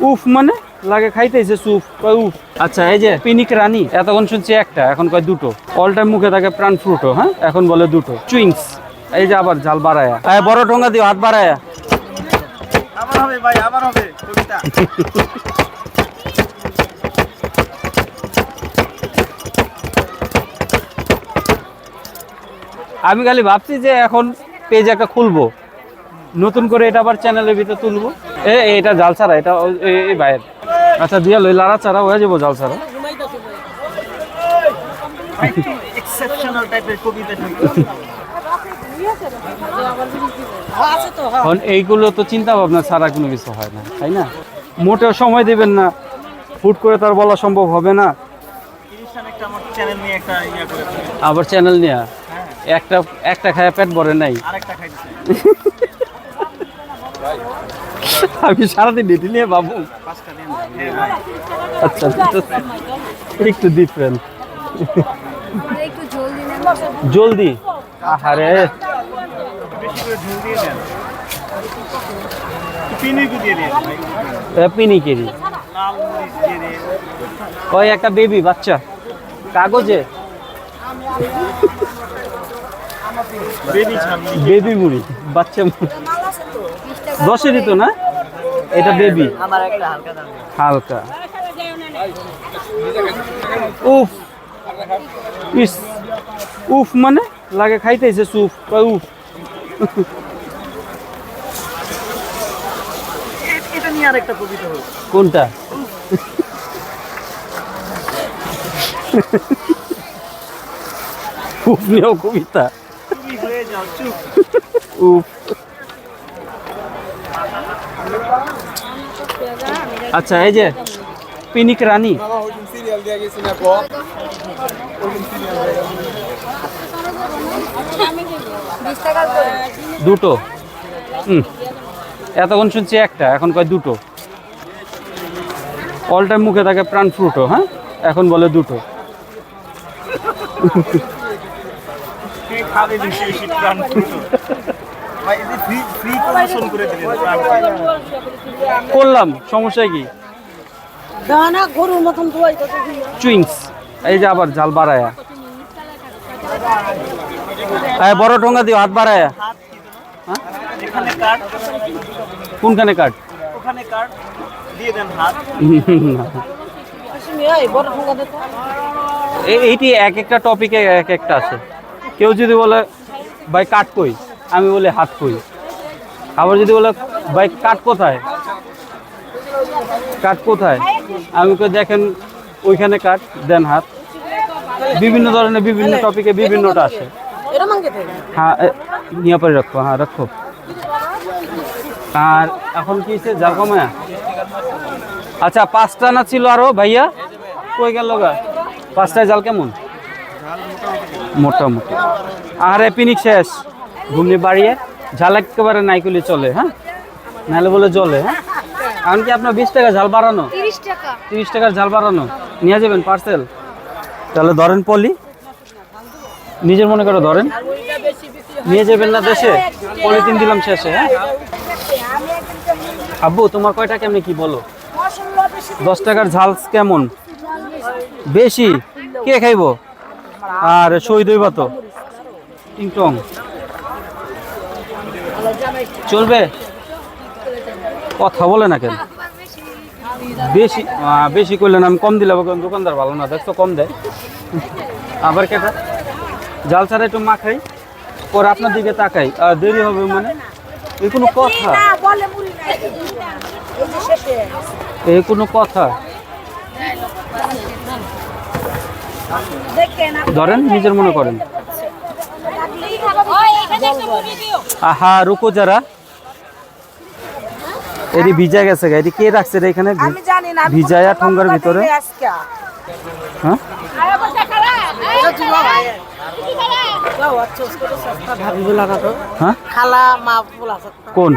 উফ মানে লাগে খাইতেছে সুপ কয় উফ। আচ্ছা এই যে পিনিক রানী এতক্ষণ শুনছি একটা, এখন কয় দুটো। অল টাইম মুখে থাকে প্রাণ ফ্রুটও, হ্যাঁ এখন বলে দুটো। চুইংস এই যে আবার ঝাল বাড়ায়া, বড় ঠোঙ্গা দিও হাত বাড়ায়া। আবার হবে ভাই, আবার হবে কবিতা। আমি খালি ভাবছি যে এখন পেজ একটা খুলবো নতুন করে, এটা আবার চ্যানেলের ভিতরে তুলবো। এটা জাল ছাড়া, এটা এই বাইরে। আচ্ছা দিয়া লই লাড়া ছাড়া হয়ে যাবো জাল ছাড়া। এক্সেপশনাল টাইপের কবিতা। এখন এইগুলো তো চিন্তা ভাবনা ছাড়া কোনো কিছু হয় না, তাই না? মোটেও সময় দিবেন না, হুট করে তার বলা সম্ভব হবে না। আবার চ্যানেল নিয়ে একটা খায় পেট ভরে নাই। আমি সারাদিন ডিটেল নিয়ে বাবু। আচ্ছা একটু ডিফারেন্ট, জলদি। আহারে পিনিকেরি ওই একটা বেবি বাচ্চা কাগজে, বেবি মুড়ি, বাচ্চা মুড়ি 10-এরই তো না, এটা বেবি হালকা। উফ ইস, উফ মানে লাগে খাইতেছে সুপ কয় উফ। এটা নিয়ে আরেকটা কবিতা হবে। কোনটা? উফ নিয়েও কবিতা? উফ। আচ্ছা এই যে পিনিক রানী দুটো। এতক্ষণ শুনছি একটা, এখন কয় দুটো। অল টাইম মুখে থাকে প্রাণ ফ্রুটও, হ্যাঁ এখন বলে দুটো। করলাম, সমস্যা কি? চুইংস এই যে আবার ঝাল বাড়ায়া, বড় ঠোঙ্গা দিও হাত বাড়ায়া। কোনখানে কাট? এইটি এক একটা টপিকে এক একটা আছে। কেউ যদি বলে ভাই কাট কই, আমি বলি হাত কই। আবার যদি বলে ভাই কাট কোথায়, কাট কোথায়, আমি কই দেখেন ওইখানে কাট, দেন হাত। বিভিন্ন ধরনের বিভিন্ন টপিকে বিভিন্নটা আসে। হ্যাঁ নিয়ে পরে রাখো, হ্যাঁ রাখো। আর এখন কি হচ্ছে জাল কমায়া? আচ্ছা 5টা না ছিল আরো ভাইয়া, কই গেল গা? 5টায় জাল কেমন? মোটামুটি। আরে পিনিক শেষ, ঘুমনি বাড়িয়ে ঝাল একেবারে নাই করলে চলে, হ্যাঁ নাহলে বলে জলে। হ্যাঁ এখন কি আপনার 20 টাকা ঝাল বাড়ানো? 30 টাকার ঝাল বাড়ানো নিয়ে যাবেন পার্সেল? তাহলে ধরেন পলি, নিজের মনে করে ধরেন, নিয়ে যাবেন না দেশে? পলিথিন দিলাম শেষে। হ্যাঁ আব্বু তোমার কয়টা কেমনি কি বলো? 10 টাকার ঝাল কেমন? বেশি? কে খাইব? আর শহীদ হইবা তো টিংটং চলবে? কথা বলে না কেন? বেশি বেশি করলেন, আমি কম দিলে দোকানদার ভালো না, দেখছো কম দেয়। আবার কেটা জাল ছাড়া একটু মাখাই, পরে আপনার দিকে তাকাই, দেরি হবে মানে এই কোনো কথা? এই কোনো কথা? ধরেন নিজের মনে করেন। আহা রুকো যারা, এটি ভিজা গেছে, এটি কে রাখছে এখানে ভিজায়া ঠোঙ্গার ভিতরে? হ্যাঁ কোন